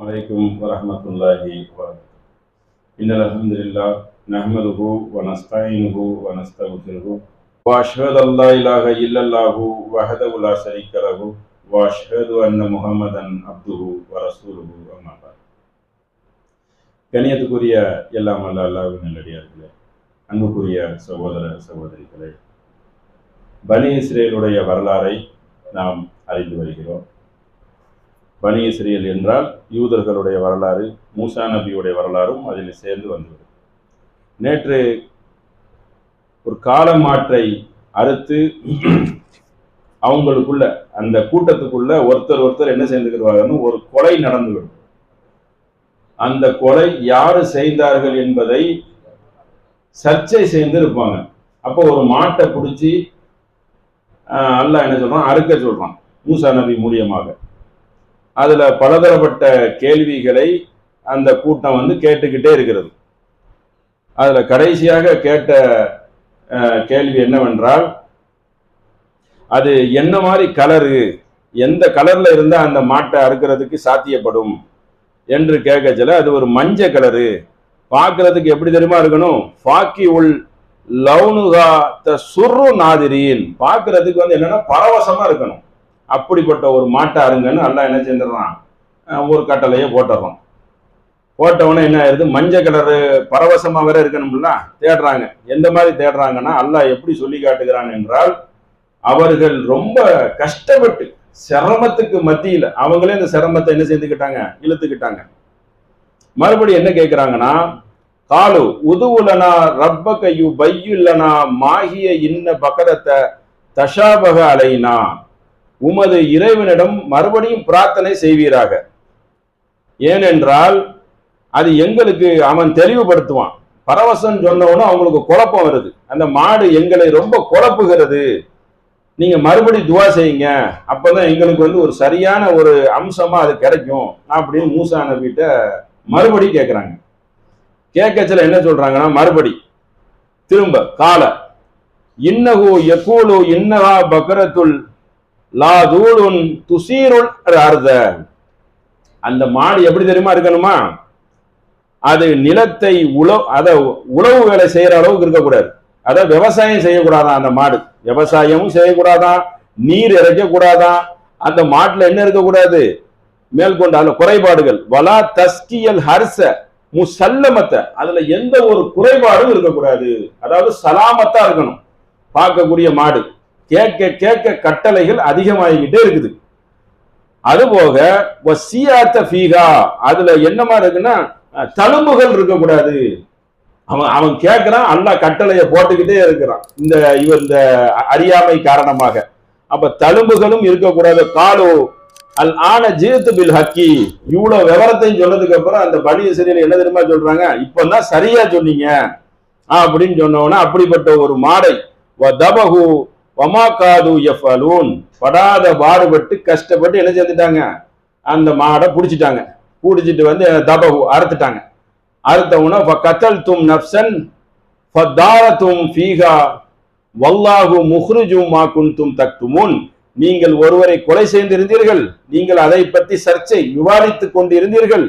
عليكم ورحمة الله وبركاته. إن الحمد لله نحمده ونستعينه ونستغفره وأشهد أن لا إله إلا الله وحده لا شريك له وأشهد أن محمدا عبده ورسوله أما بعد. கண்ணியத்துக்குரிய எல்லாம் அல்ல அல்லாஹ்வின் நல்லடியார்களே, அன்புக்குரிய சகோதர சகோதரிகளே, பனி இஸ்ரேலுடைய வரலாறை நாம் அறிந்து வருகிறோம். பனி இஸ்ரேல் என்றால் யூதர்களுடைய வரலாறு, மூசா நபியுடைய வரலாறும் அதில் சேர்ந்து வந்துவிடும். நேற்று ஒரு கால மாற்றை அறுத்து அவங்களுக்குள்ள அந்த கூட்டத்துக்குள்ள ஒருத்தர் என்ன செய்துக்கிறாங்கன்னு ஒரு கொலை நடந்துவிடும். அந்த கொலை யாரு செய்தார்கள் என்பதை சர்ச்சை செய்து இருப்பாங்க. அப்போ ஒரு மாட்டை பிடிச்சி அல்லாஹ் என்ன சொல்றான், அறுக்க சொல்றான் மூசா நபி மூலியமாக. அதுல பலதரப்பட்ட கேள்விகளை அந்த கூட்டம் கேட்டுக்கிட்டே இருக்கிறது. அதுல கடைசியாக கேட்ட கேள்வி என்னவென்றால், அது என்ன மாதிரி கலரு, எந்த கலர்ல இருந்தா அந்த மாட்டை அறுக்கிறதுக்கு சாத்தியப்படும் என்று கேட்கச்சல அது ஒரு மஞ்சள் கலரு, பார்க்கறதுக்கு எப்படி தெரியுமா இருக்கணும், ஃபாக்கி உள் லவுனுகா சுர்ரு நாதிரின், பார்க்கறதுக்கு என்னன்னா பரவசமா இருக்கணும். அப்படிப்பட்ட ஒரு மாட்டை அருங்கன்னு அல்லாஹ் என்ன செஞ்சிடறான், ஒரு கட்டளையை போட்டுறான். போட்டவொடனே என்ன ஆயிருது, மஞ்சள் கலரு பரவசமா வேற இருக்கணும்ல, தேடுறாங்க. எந்த மாதிரி தேடுறாங்கன்னா அல்லாஹ் எப்படி சொல்லி காட்டுகிறான் என்றால், அவர்கள் ரொம்ப கஷ்டப்பட்டு சிரமத்துக்கு மத்தியில அவங்களே இந்த சிரமத்தை என்ன செஞ்சுக்கிட்டாங்க, இழுத்துக்கிட்டாங்க. மறுபடியும் என்ன கேட்கிறாங்கன்னா, காலு உதுவுலனா ரப்பக யு பையுல்லனா மாகிய இன்ன பக்கரத்தை தஷாபக அலைனா, உமது இறைவனிடம் மறுபடியும் பிரார்த்தனை செய்வீராக, ஏனென்றால் அது எங்களுக்கு அவன் தெளிவுபடுத்துவான். பரவசம் சொன்னவனும் அவங்களுக்கு குழப்பம் வருது, அந்த மாடு எங்களை ரொம்ப குழப்புகிறது, நீங்க மறுபடி துவா செய்யுங்க, அப்பதான் எங்களுக்கு ஒரு சரியான ஒரு அம்சமா அது கிடைக்கும் அப்படின்னு மூசா நபிட்ட மறுபடி கேட்கிறாங்க. கேட்கச்சல என்ன சொல்றாங்கன்னா, மறுபடி திரும்ப கால இன்னகு யகூலு இன்னஹா பக்ரத்துல் லா தூலுன் துசீருல் அர்த, அந்த மாடு எப்படி தெரியுமா இருக்கணுமா, அது நிலத்தை உழவு வேலை செய்யற அளவுக்கு இருக்கக்கூடாது. அதாவது விவசாயம் செய்யக்கூடாதான் அந்த மாடு, விவசாயமும் செய்யக்கூடாதான், நீர் இறைக்க கூடாதான், அந்த மாட்டுல என்ன இருக்கக்கூடாது, மேற்கொண்ட அந்த குறைபாடுகள் வலா தஸ்கியல் ஹர்ச முசல்லமத்த, அதுல எந்த ஒரு குறைபாடும் இருக்கக்கூடாது, அதாவது சலாமத்தா இருக்கணும் பார்க்கக்கூடிய மாடு. கேட்க கேட்க கட்டளைகள் அதிகமாகிக்கிட்டே இருக்குது. அதுபோக அதுல என்னமா இருக்குன்னா தழும்புகள் இருக்கக்கூடாது. அவன் கேட்கிறான், அல்லாஹ் கட்டளையை போட்டுக்கிட்டே இருக்கிறான் இந்த அறியாமை காரணமாக. அப்ப தழும்புகளும் இருக்கக்கூடாது. காலோ அல் ஆன ஜீத்து பில் ஹக்கி, இவ்வளவு விவரத்தையும் சொன்னதுக்கு அப்புறம் அந்த பனி இஸ்ரேல் என்ன தெரியுமா சொல்றாங்க, இப்பதான் சரியா சொன்னீங்க அப்படின்னு சொன்னோன்னா, அப்படிப்பட்ட ஒரு மாடை தபஹு வமாகாது யஃபலூன், படாத பாடுபட்டு கஷ்டப்பட்டு என்ன செஞ்சுட்டாங்க, அந்த மாடை பிடிச்சிட்டாங்க. பிடிச்சிட்டு தபஹு அறுத்துட்டாங்க. அறுத்தவுன ஃபகத்தல்தும் நஃப்ஸன் ஃபதாரதும் ஃபீஹா வல்லாஹு முஹ்ரிஜும் மா குன்தும் தக்துமூன், நீங்கள் ஒருவரை கொலை செய்திருந்தீர்கள், நீங்கள் அதை பற்றி சர்ச்சை விவாதித்துக் கொண்டு இருந்தீர்கள்,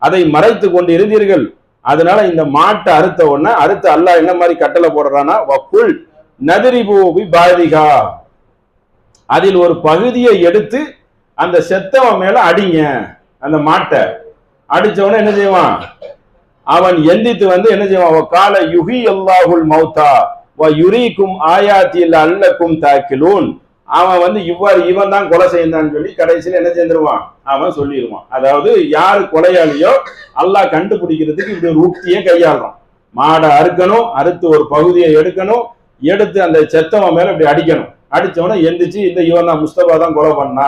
அதை மறைத்து கொண்டு இருந்தீர்கள். அதனால இந்த மாட்டை அறுத்த உடனே அறுத்து அல்லாஹ் என்ன மாதிரி கட்டளை போடுறானா, வக்குல் நதிரிபூபி பாதிகா, அதில் ஒரு பகுதியை எடுத்து அந்த செத்தவன் மேல அடிங்க. அந்த மாட்டை அடிச்சவன என்ன செய்வான், அவன் எந்தித்து என்ன செய்வான், கால யுஹி அல்லாஹுல் மௌதா வ யுரீக்கும் ஆயாத்தில் அல்லக்கும் தாக்கிலூன், அவன் இவன் தான் கொலை செய்தான்னு சொல்லி கடைசியில் என்ன செஞ்சிருவான், அவன் சொல்லிடுவான். அதாவது யாரு கொலையாளியோ அல்லாஹ் கண்டுபிடிக்கிறதுக்கு இப்படி ஒரு உக்தியை கையாளுறான். மாடை அறுக்கணும், அறுத்து ஒரு பகுதியை எடுக்கணும், எடுத்து அந்த செத்தவன் மேல இப்படி அடிக்கணும். அடிச்சவன எந்திரிச்சு இவன் தான் முஸ்தபா தான் கொலை பண்ணா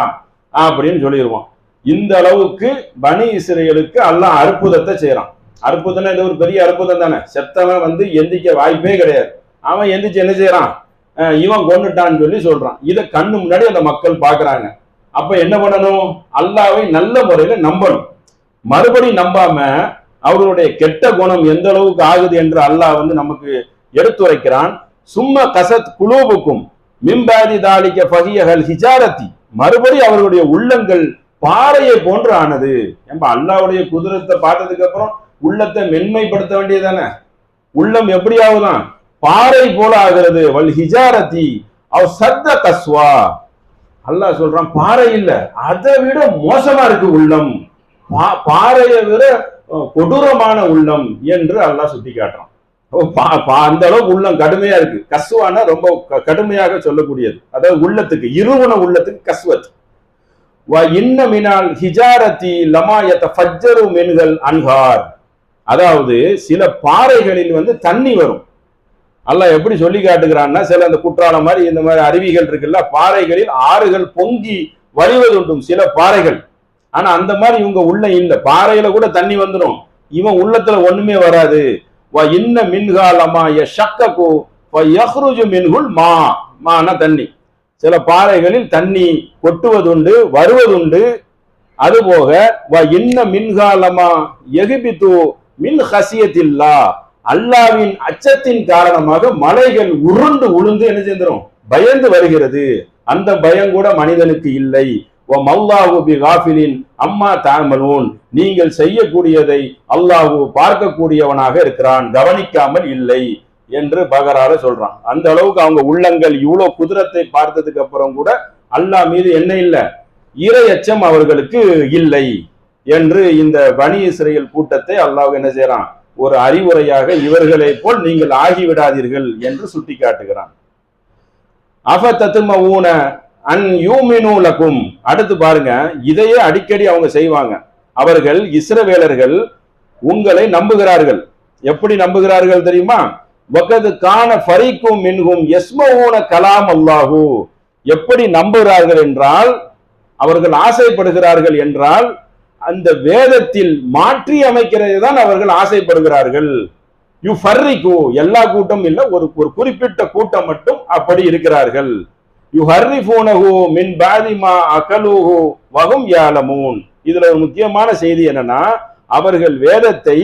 அப்படின்னு சொல்லிடுவான். இந்த அளவுக்கு பனி இஸ்ரேலுக்கு அல்லாஹ் அற்புதத்தை செய்யறான். அற்புதம்னா இது ஒரு பெரிய அற்புதம் தானே. செத்தவன் எந்திரிக்க வாய்ப்பே கிடையாது, அவன் எந்திரிச்சு என்ன செய்யறான், இவன் கொண்டுட்டான்னு சொல்லி சொல்றான். இதை கண்ணு முன்னாடி அந்த மக்கள் பாக்குறாங்க. அப்ப என்ன பண்ணணும், அல்லாஹ்வை நல்ல முறையில நம்பணும். மறுபடி நம்பாம அவர்களுடைய கெட்ட குணம் எந்த அளவுக்கு ஆகுது என்று அல்லாஹ் நமக்கு எடுத்துரைக்கிறான். சும்மா கசத் குலூபுக்கும் மிம்பாதி தாலிக்க ஃபஹியஹல் ஹிஜாரத்தி, மறுபடி அவர்களுடைய உள்ளங்கள் பாறையை போன்று ஆனது. ஏன்பா அல்லாவுடைய குதிரத்தை பார்த்ததுக்கு அப்புறம் உள்ளத்தை மென்மைப்படுத்த வேண்டியதானே? உள்ளம் எப்படியாவதுதான் பாறை போல ஆகிறது. வல் ஹிஜாரதி அவ் சத்த கஸ்வா. அல்லாஹ் சொல்றான் பாறை இல்ல, அதை விட மோசமா இருக்கு உள்ளம், பாறையை விட கொடூரமான உள்ளம் என்று அல்லாஹ் சுட்டி காட்டுறான். அந்த அளவுக்கு உள்ளம் கடுமையா இருக்கு. கஸ்வானா ரொம்ப கடுமையாக சொல்லக்கூடியது. அதாவது உள்ளத்துக்கு, இருவன உள்ளத்துக்கு கஸ்வத். இன்னமினால் ஹிஜாரதி லமா யதஃபஜ்ஜரு மின்ஹல் அன்ஹார். அதாவது சில பாறைகளில் தண்ணி வரும். அல்லாஹ் எப்படி சொல்லி காட்டுகிறான்னா, சில அந்த குற்றாலம் மாதிரி இந்த மாதிரி அருவிகள் இருக்குல்ல, பாறைகளில் ஆறுகள் பொங்கி வழிவதுண்டும் சில பாறைகள். ஆனா அந்த மாதிரி இவங்க உள்ள இல்ல. பாறையில கூட தண்ணி வந்துடும், இவன் உள்ளத்துல ஒண்ணுமே வராது. இன்ன மின்ஹாலமா யஷக்ககு ஃபயஹ்ருஜு மின்ஹுல் மா. மானா தண்ணி. சில பாறைகளில் தண்ணி கொட்டுவதுண்டு, வருவதுண்டு. அதுபோக இன்ன மின்ஹாலமா யஹ்பிது மின் ஹசியத்தில்லா. அல்லாவின் அச்சத்தின் காரணமாக மலைகள் உருண்டு உளுந்து என்ன செஞ்சிடும், பயந்து வருகிறது. அந்த பயம் கூட மனிதனுக்கு இல்லை. அம்மா தாமலூன். நீங்கள் செய்யக்கூடியதை அல்லாஹு பார்க்கக்கூடியவனாக இருக்கிறான், கவனிக்காமல் இல்லை என்று பகரால சொல்றான். அந்த அளவுக்கு அவங்க உள்ளங்கள் இவ்வளவு குதிரத்தை பார்த்ததுக்கு அப்புறம் கூட அல்லாஹ் மீது என்ன இல்லை, இறையச்சம் அவர்களுக்கு இல்லை என்று இந்த பனி இஸ்ரேல் கூட்டத்தை அல்லாஹ் என்ன செய்யறான், ஒரு அறிவுரையாக இவர்களை போல் நீங்கள் ஆகிவிடாதீர்கள் என்று சுட்டி காட்டுகிறான். அஃபதத்மஊன அன் யூமினு லகும். அடுத்து பாருங்க, இதையே அடிக்கடி அவங்க செய்வாங்க. அவர்கள் இஸ்ரவேலர்கள் உங்களை நம்புகிறார்கள். எப்படி நம்புகிறார்கள் தெரியுமா? வகது கான ஃபரீக்கும் மின்ஹும் யஸ்மஊன கலாம் அல்லாஹு. எப்படி நம்புகிறார்கள் என்றால், அவர்கள் ஆசைப்படுகிறார்கள் என்றால் அந்த வேதத்தில் மாற்றி அமைக்கிறது தான் அவர்கள் ஆசைப்படுகிறார்கள். யூ ஃபர்ரிகு, எல்லா கூட்டம் இல்ல, ஒரு குறிப்பிட்ட கூட்டம் மட்டும் அப்படி இருக்கிறார்கள். யூ ஹர்ரிஃபூனஹு மின் பாதி மா அகலுஹு வஹும் யஅலமூன். இதுல ஒரு முக்கியமான செய்தி என்னன்னா, அவர்கள் வேதத்தை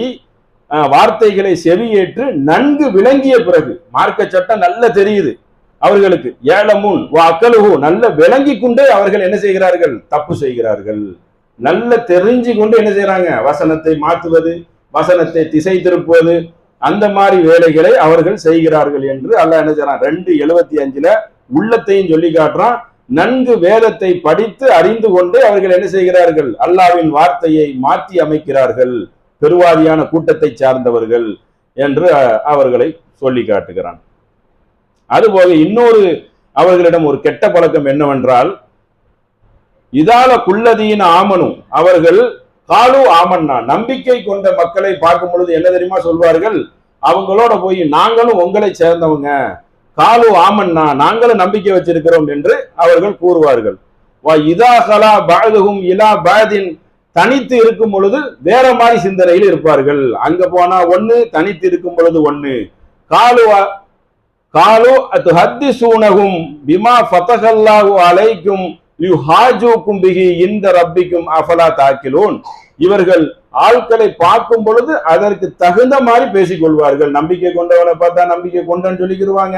வார்த்தைகளை செவியேற்று நன்கு விளங்கிய பிறகு, மார்க்க சட்டம் நல்ல தெரியுது அவர்களுக்கு, யஅலமூன் வ அகலுஹு, நல்ல விளங்கி கொண்டே அவர்கள் என்ன செய்கிறார்கள், தப்பு செய்கிறார்கள். நல்ல தெரிஞ்சு கொண்டு என்ன செய்யறாங்க, வசனத்தை மாற்றுவது, வசனத்தை திசை திருப்புவது, அந்த மாதிரி வேலைகளை அவர்கள் செய்கிறார்கள் என்று அல்லாஹ் என்ன செய்யறான், 2:75 உள்ளத்தையும் சொல்லி காட்டுறான். நன்கு வேதத்தை படித்து அறிந்து கொண்டே அவர்கள் என்ன செய்கிறார்கள், அல்லாஹ்வின் வார்த்தையை மாற்றி அமைக்கிறார்கள், பெருவாதியான கூட்டத்தை சார்ந்தவர்கள் என்று அவர்களை சொல்லி காட்டுகிறான். அதுபோக இன்னொரு அவர்களிடம் ஒரு கெட்ட பழக்கம் என்னவென்றால், இதால குல்லதீன ஆமனு, அவர்கள் காலு ஆமன்னா, நம்பிக்கை கொண்ட மக்களை பார்க்கும் பொழுது என்ன தெரியுமா சொல்வார்கள், அவங்களோட போய் நாங்களும் உங்களை சேர்ந்தவங்க, காலு ஆமன்னா, நாங்களும் நம்பிக்கை வச்சிருக்கிறோம் என்று அவர்கள் கூறுவார்கள். இதாகலா பாதுகும் இலா பாதின், தனித்து இருக்கும் பொழுது வேற மாதிரி சிந்தனையில் இருப்பார்கள். அங்க போனா ஒண்ணு, தனித்து இருக்கும் பொழுது ஒண்ணு. காலு அத்து ஹத்தி சூனகும் பிமா ஃபதஹல்லாஹு அலைக்கும் யுஹாஜூக்கும் பிஹி இந்த ரப்பிக்கும் அஃபலா தாக்கிலூன். இவர்கள் ஆட்களை பார்க்கும் பொழுது அதற்கு தகுந்த மாதிரி பேசிக் கொள்வார்கள். நம்பிக்கை கொண்டவனை பார்த்தா நம்பிக்கை கொண்டன்னு சொல்லிக்கிடுவாங்க,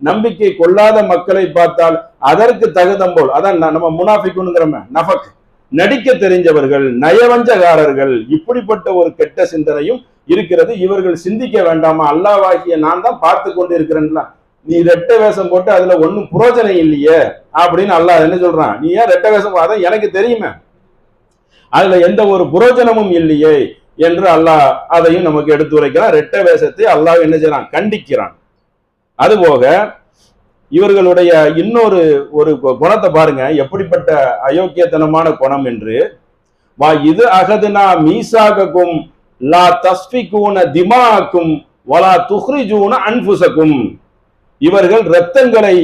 நம்பிக்கை கொள்ளாத மக்களை பார்த்தால் அதற்கு தகுந்த போல், அதான் நம்ம முனாஃபிக்குங்கிறோமே, நஃபக், நடிக்க தெரிஞ்சவர்கள், நயவஞ்சகாரர்கள், இப்படிப்பட்ட ஒரு கெட்ட சிந்தனையும் இருக்கிறது. இவர்கள் சிந்திக்க வேண்டாமா, அல்லாஹ்வாகிய நான் தான் பார்த்து கொண்டு இருக்கிறேன்ல, நீ ரெட்ட வேஷம் போட்டு அதுல ஒன்னும் புரோஜனம் இல்லையே அப்படின்னு அல்லாஹ் என்ன சொல்றான், நீ ஏன் ரெட்ட வேஷம், அதான் எனக்கு தெரியுமே, அதுல எந்த ஒரு புரோஜனமும் இல்லையே என்று அல்லாஹ் அதையும் நமக்கு எடுத்துரைக்கிறான். ரெட்ட வேஷத்தை அல்லாஹ் என்ன செய்யறான், கண்டிக்கிறான். அதுபோக இவர்களுடைய இன்னொரு ஒரு குணத்தை பாருங்க, எப்படிப்பட்ட அயோக்கியத்தனமான குணம் என்று. இது அகதுனா மீசாகும் லா தஸ்பிகூன திமாக்கும் வலா துஹ்ரிஜூன அன்ஃபுசக்கும். இவர்கள் இரத்தங்களை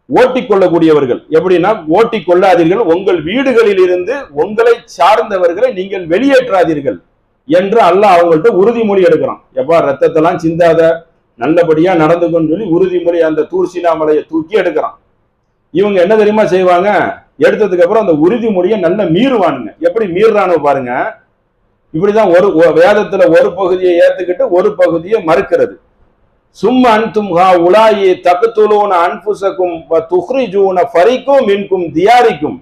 ஓட்டிக்கொள்ளக்கூடியவர்கள். எப்படின்னா, ஓட்டிக்கொள்ளாதீர்கள், உங்கள் வீடுகளில் இருந்து உங்களை சார்ந்தவர்களை நீங்கள் வெளியேற்றாதீர்கள் என்று அல்லாஹ் அவங்கள்ட்ட உறுதிமொழி எடுக்கிறான். எப்பா ரத்தத்தெல்லாம் சிந்தாத, நல்லபடியா நடந்துக்குன்னு சொல்லி உறுதிமொழி அந்த தூர்சினா மலையை தூக்கி எடுக்கிறான். இவங்க என்ன தெரியுமா செய்வாங்க, எடுத்ததுக்கு அப்புறம் அந்த உறுதிமொழியை நல்ல மீறுவானுங்க. எப்படி மீறானு பாருங்க, இப்படிதான் ஒரு வேதத்துல ஒரு பகுதியை ஏத்துக்கிட்டு ஒரு பகுதியை மறுக்கிறது. சும்மா அன்தும் ஹா உலாயி தக்துலூன அன்ஃபுஸகும் வ துஹ்ரிஜூன ஃபரீக்கும் மின்கும் தியாரிக்கும்.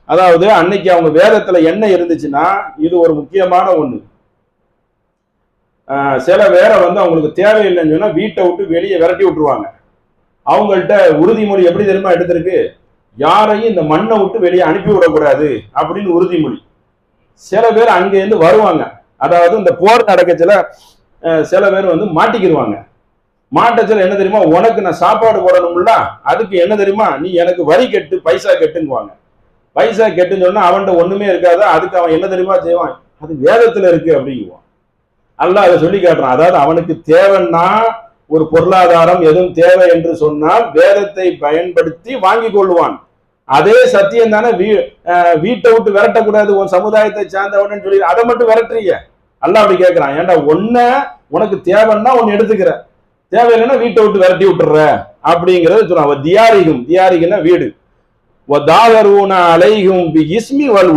அதாவது அன்னைக்கு அவங்க வேதத்துல என்ன இருந்துச்சுன்னா, இது ஒரு முக்கியமான ஒண்ணு. சில பேரை வந்து அவங்களுக்கு தேவையில்லைன்னு சொன்னா வீட்டை விட்டு வெளியே விரட்டி விட்டுருவாங்க. அவங்கள்ட்ட உறுதிமொழி எப்படி தெரியுமா எடுத்திருக்கு, யாரையும் இந்த மண்ணை விட்டு வெளியே அனுப்பி விடக்கூடாது அப்படின்னு உறுதிமொழி. சில பேர் அங்கேருந்து வருவாங்க. அதாவது இந்த போர் நடக்கச்சில சில பேர் வந்து மாட்டிக்கிடுவாங்க. மாட்டச்சில என்ன தெரியுமா, உனக்கு நான் சாப்பாடு போடணும்ல, அதுக்கு என்ன தெரியுமா, நீ எனக்கு வரி கெட்டு பைசா கெட்டுங்குவாங்க. பைசா கெட்டுன்னு சொன்னா அவன்கிட்ட ஒண்ணுமே இருக்காது. அதுக்கு அவன் என்ன தெரியுமா செய்வான், அது வேதத்துல இருக்கு அப்படிங்குவான். அல்லாஹ் அதை சொல்லி காட்டுறான். அதாவது அவனுக்கு தேவைன்னா ஒரு பொருளாதாரம் எதுவும் தேவை என்று சொன்னால் வேதத்தை பயன்படுத்தி வாங்கி கொள்வான். அதே சத்தியம் தானே வீட்டை விட்டு விரட்டக்கூடாது உன் சமுதாயத்தை சார்ந்தவன் சொல்லி அதை மட்டும் விரட்டுறீங்க. அல்லாஹ் அப்படி கேட்கிறான், ஏன்டா ஒன்ன உனக்கு தேவைன்னா ஒன்னு எடுத்துக்கிற, தேவையில்லைன்னா வீட்டை விட்டு விரட்டி விட்டுற அப்படிங்கிறது சொல்றான். தியாரிகும்னா வீடு.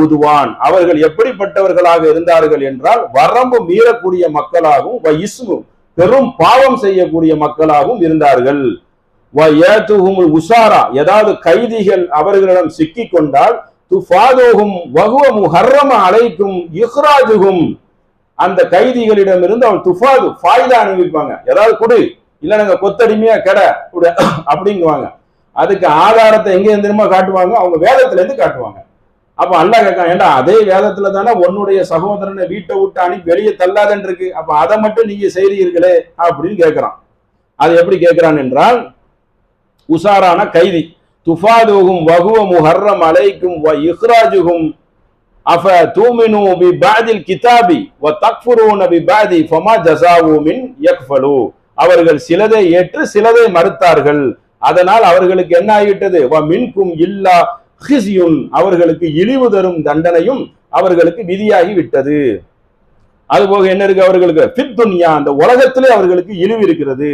உதுவான் அவர்கள் எப்படிப்பட்டவர்களாக இருந்தார்கள் என்றால் வரம்பு மீறக்கூடிய மக்களாகவும் பெரும் பாவம் செய்யக்கூடிய மக்களாகவும் இருந்தார்கள். உசாரா ஏதாவது கைதிகள் அவர்களிடம் சிக்கி கொண்டால் துஃபாதோகும் வகுவமு ஹர்ரம அலைக்கும் இஹ்ராஜுகும் அந்த கைதிகளிடம் இருந்து அவள் துஃபாது ஃபாய்தா அனுபவிப்பாங்க. ஏதாவது கொடு, இல்ல நாங்க கொத்தடிமையா கெட அப்படிங்குவாங்க. அதுக்கு ஆதாரத்தை எங்க தெரியுமா காட்டுவாங்க, அவங்க வேதத்துல இருந்து காட்டுவாங்க. அப்ப அல்லாஹ் கேட்கான், ஏண்டா அதே வேதத்துல தானே உன்னுடைய சகோதரனை வீட்டை விட்டு அனுப்பி வெளியே தள்ளாதன்னு இருக்கு, அப்ப அதை மட்டும் நீங்க செய்றீர்களே அப்படின்னு கேட்கிறான். அது எப்படி கேட்கிறான் என்றால், உசாரான கைதி துஃபாதுகும் வகுவ முஹர்ரம் அலைக்கும் வ இஹ்ராஜுகும் அஃப தூமினு பி பாதில் கிதாபி வ தக்ஃபுரூன பி பாதி ஃபமா ஜஸாவு மின் யக்ஃபலு அவர்கள் சிலதை ஏற்று சிலதை மறுத்தார்கள், அதனால் அவர்களுக்கு என்ன ஆகிவிட்டது, வ மின்கும் இல்லா ஹிஸ்யுன் அவர்களுக்கு இழிவு தரும் தண்டனையும் அவர்களுக்கு விதியாகி விட்டது. அதுபோக என்ன இருக்கு அவர்களுக்கு, ஃபித் துன்யா அந்த உலகத்திலே அவர்களுக்கு இழிவு இருக்கிறது.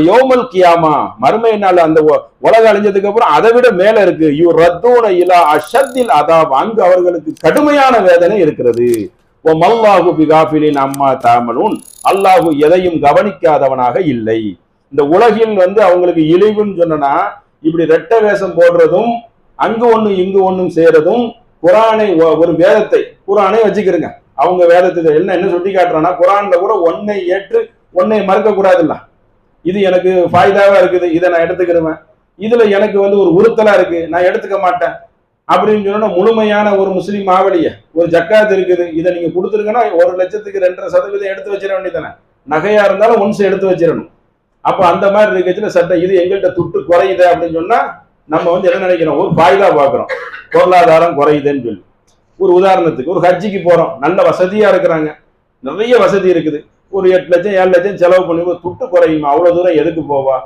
யௌமல் கியாமா மறுமை நாள் அந்த உலகம் அழிஞ்சதுக்கு அப்புறம் அதை விட மேல இருக்கு. யூ ரத்தூன இலா அஷத்தில் அதாப் அங்கு அவர்களுக்கு கடுமையான வேதனை இருக்கிறது. ஓ மல்லாஹு பிகாஃபிலின் அம்மா தாமலூன் அல்லாஹு எதையும் கவனிக்காதவனாக இல்லை. இந்த உலகில் வந்து அவங்களுக்கு இழிவுன்னு சொன்னா இப்படி ரெட்ட வேஷம் போடுறதும் அங்கு ஒண்ணு இங்கு ஒண்ணும் செய்யறதும், குரானை ஒரு வேதத்தை குரானை வச்சுக்கிறங்க. அவங்க வேதத்தை என்ன சுட்டி காட்டுறான்னா, குரான்ல கூட ஒன்னை ஏற்று ஒன்னை மறுக்க கூடாதுல்ல, இது எனக்கு ஃபாய்தாவா இருக்குது, இதை நான் எடுத்துக்கிடுவேன், இதுல எனக்கு வந்து ஒரு உறுத்தலா இருக்கு நான் எடுத்துக்க மாட்டேன் அப்படின்னு சொன்னா முழுமையான ஒரு முஸ்லீம் ஆவலிய ஒரு ஜக்காத் இருக்குது, இதை நீங்க கொடுத்துருங்கன்னா 1,00,000க்கு 2.5% எடுத்து வச்சிட வேண்டியதானே, நகையா இருந்தாலும் ஒன்ஸ் எடுத்து வச்சிடணும். அப்ப அந்த மாதிரி இருக்கச்சுல சட்டம் இது எங்கள்கிட்ட துட்டு குறையுது அப்படின்னு சொன்னா நம்ம வந்து என்ன நினைக்கிறோம், ஒரு ஃபாய்தா பாக்குறோம், பொருளாதாரம் குறையுதுன்னு சொல்லி. ஒரு உதாரணத்துக்கு ஒரு ஹஜ்ஜிக்கு போறோம், நல்ல வசதியா இருக்கிறாங்க, நிறைய வசதி இருக்குது, ஒரு 8 லட்சம் 7 லட்சம் செலவு பண்ணி துட்டு குறையுமா, அவ்வளவு தூரம் எதுக்கு போவா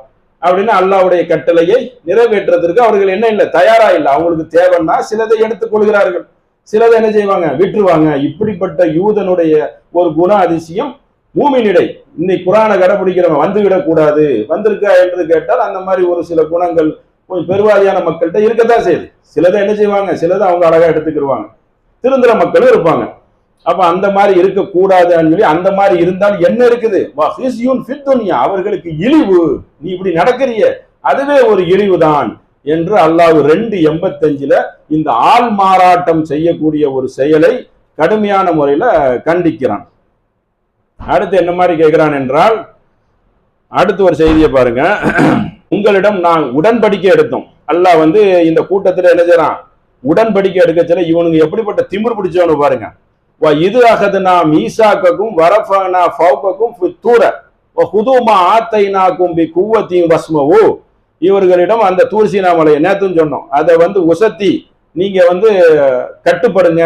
அப்படின்னு அல்லாஹ்வுடைய கட்டளையை நிறைவேற்றுறதுக்கு அவர்கள் என்ன இல்லை, தயாரா இல்லை. அவங்களுக்கு தேவைன்னா சிலதை எடுத்துக் கொள்கிறார்கள், சிலதை என்ன செய்வாங்க, விட்டுருவாங்க. இப்படிப்பட்ட யூதனுடைய ஒரு குண அதிசயம் மூமினிடை இன்னைக்கு குரானை கடைபிடிக்கிறவங்க வந்துவிடக் கூடாது. வந்திருக்கா என்று கேட்டால் அந்த மாதிரி ஒரு சில குணங்கள் கொஞ்சம் பெருவாரியான மக்கள்கிட்ட இருக்கத்தான் செய்யுது. சிலதை என்ன செய்வாங்க, சிலதை அவங்க அழகா எடுத்துக்கிடுவாங்க, திருந்துற மக்களும் இருப்பாங்க. அப்ப அந்த மாதிரி இருக்கக்கூடாதுன்னு சொல்லி, அந்த மாதிரி இருந்தால் என்ன இருக்குது, அவர்களுக்கு இழிவு, நீ இப்படி நடக்கிறிய அதுவே ஒரு இழிவுதான் என்று அல்லாஹ் 2:85 இந்த ஆள் மாறாட்டம் செய்யக்கூடிய ஒரு செயலை கடுமையான முறையில கண்டிக்கிறான். அடுத்து என்ன மாதிரி கேட்கிறான் என்றால், அடுத்து ஒரு செய்தியை பாருங்க. உங்களிடம் நான் உடன்படிக்கை எடுத்தோம். அல்லாஹ் வந்து இந்த கூட்டத்தில் என்ன செய்யறான், உடன்படிக்கை எடுக்கச்சல இவனுங்க எப்படிப்பட்ட திமிர் பிடிச்சவனு பாருங்க. இது அகதுனா மீசாக்கும் வரஃபனா ஃபௌகக்கும் தூர ஹுதுமா ஆத்தைனாக்கும் பி குவத்தியும் வஸ்மவு இவர்களிடம் அந்த தூர்சீனா மலையை நேத்துன்னு சொன்னோம், அதை வந்து உசத்தி நீங்க வந்து கட்டுப்படுங்க,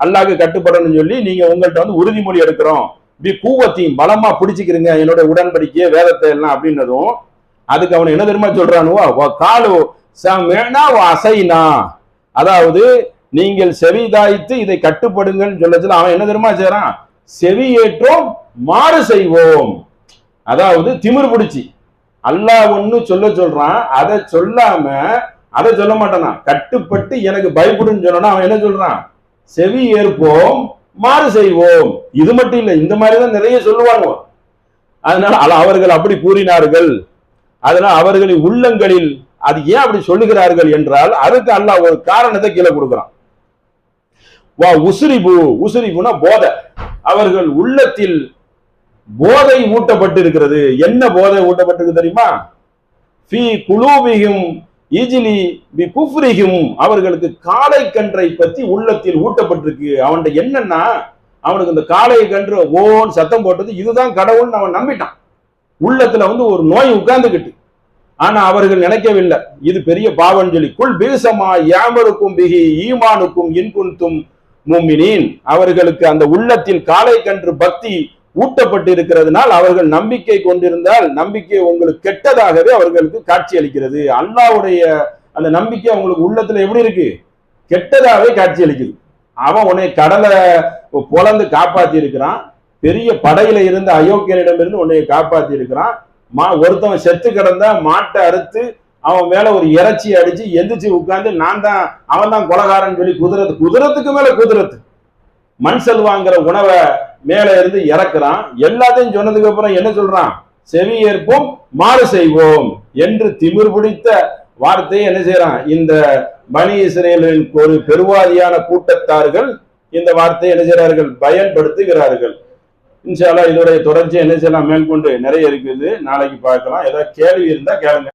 அல்லாஹ்க்கு கட்டுப்படணும்னு சொல்லி நீங்க உங்கள்கிட்ட வந்து உறுதிமொழி எடுக்கிறோம், பி கூவத்தையும் பலமா பிடிச்சிக்கிறீங்க என்னோட உடன்படிக்கையை வேதத்தை எல்லாம் அப்படின்னதும், அதுக்கு அவன் என்ன தெரியுமா சொல்றானுவா, காலு அசைனா அதாவது நீங்கள் செவிதாய்த்து இதை கட்டுப்படுங்கன்னு சொல்லச்சுல அவன் என்ன தெரியுமா செய்யறான், செவியேற்றோம் மாறு செய்வோம். அதாவது திமிர் பிடிச்சி அல்லாஹ் ஒண்ணு சொல்றான், அதை சொல்லாம அதை சொல்ல மாட்டானா, கட்டுப்பட்டு எனக்கு பயப்படுன்னு சொன்னா அவன் என்ன சொல்றான், செவி ஏற்போம் மாறு செய்வோம். இது மட்டும் இல்லை, இந்த மாதிரிதான் நிறைய சொல்லுவாங்க. அதனால அவர்கள் அப்படி கூறினார்கள். அதனால அவர்களின் உள்ளங்களில் அது ஏன் அப்படி சொல்லுகிறார்கள் என்றால் அதுக்கு அல்லாஹ் ஒரு காரணத்தை கீழே கொடுக்குறான். வா உசுரிபு, உசுரிபுனா போதை, அவர்கள் உள்ளத்தில் போதை ஊட்டப்பட்டு இருக்கிறது. என்ன போதை ஊட்டப்பட்டிருக்கு தெரியுமா? ஃபீ குலூபிஹிம் இஜ்லி பி குஃப்ரிஹிம், அவர்களுக்கு காளை கன்றை பத்தி உள்ளத்தில் ஊட்டப்பட்டிருக்கு. அவன்கிட்ட என்னன்னா, அவனுக்கு இந்த காளை கன்று ஓன் சத்தம் போட்டது இதுதான் கடவுள்னு அவன் நம்பிட்டான். உள்ளத்துல ஒரு நோய் உட்கார்ந்துகிட்டு. ஆனா அவர்கள் நினைக்கவில்லை இது பெரிய பாவம் சொல்லி. குல் பீசமா யாமருக்கும் பிஹி ஈமானுக்கும் இன்குன்தும் முஃமினீன், அவர்களுக்கு அந்த உள்ளத்தில் காளை கன்று பக்தி ஊட்டப்பட்டு இருக்கிறதுனால் அவர்கள் நம்பிக்கை கொண்டிருந்தால் நம்பிக்கை உங்களுக்கு கெட்டதாகவே அவர்களுக்கு காட்சி அளிக்கிறது. அல்லாஹ்வுடைய அந்த நம்பிக்கை அவங்களுக்கு உள்ளத்துல எப்படி இருக்கு? கெட்டதாகவே காட்சி அளிக்குது. அவன் உன்னை கடலை பொளந்து காப்பாத்தி இருக்கிறான், பெரிய படையில இருந்து அயோக்கியனிடம் இருந்து உன்னை காப்பாத்தி இருக்கிறான். ஒருத்தவன் செத்து கிடந்தா மாட்டை அறுத்து அவன் மேல ஒரு இறைச்சி அடிச்சு எந்திரிச்சு உட்கார்ந்து நான் தான் அவன் தான் கொலகாரன் சொல்லி குதிரத்துக்கு மேல குதிரத்து மண் செல்வாங்கிற உணவை மேல இருந்து இறக்குறான். எல்லாத்தையும் சொன்னதுக்கு அப்புறம் என்ன சொல்றான்? செவி ஏற்போம் மாறு செய்வோம் என்று திமிர் பிடித்த வார்த்தையை என்ன செய்யறான்? இந்த பனி இஸ்ரேலின் ஒரு பெருவாரியான கூட்டத்தார்கள் இந்த வார்த்தையை என்ன செய்கிறார்கள்? பயன்படுத்துகிறார்கள். இன்ஷா அல்லாஹ் இதோடைய தொடர்ச்சி என்ன செய்யலாம்? மேற்கொண்டு நிறைய இருக்குது, நாளைக்கு பார்க்கலாம். ஏதாவது கேள்வி இருந்தா கேளுங்க.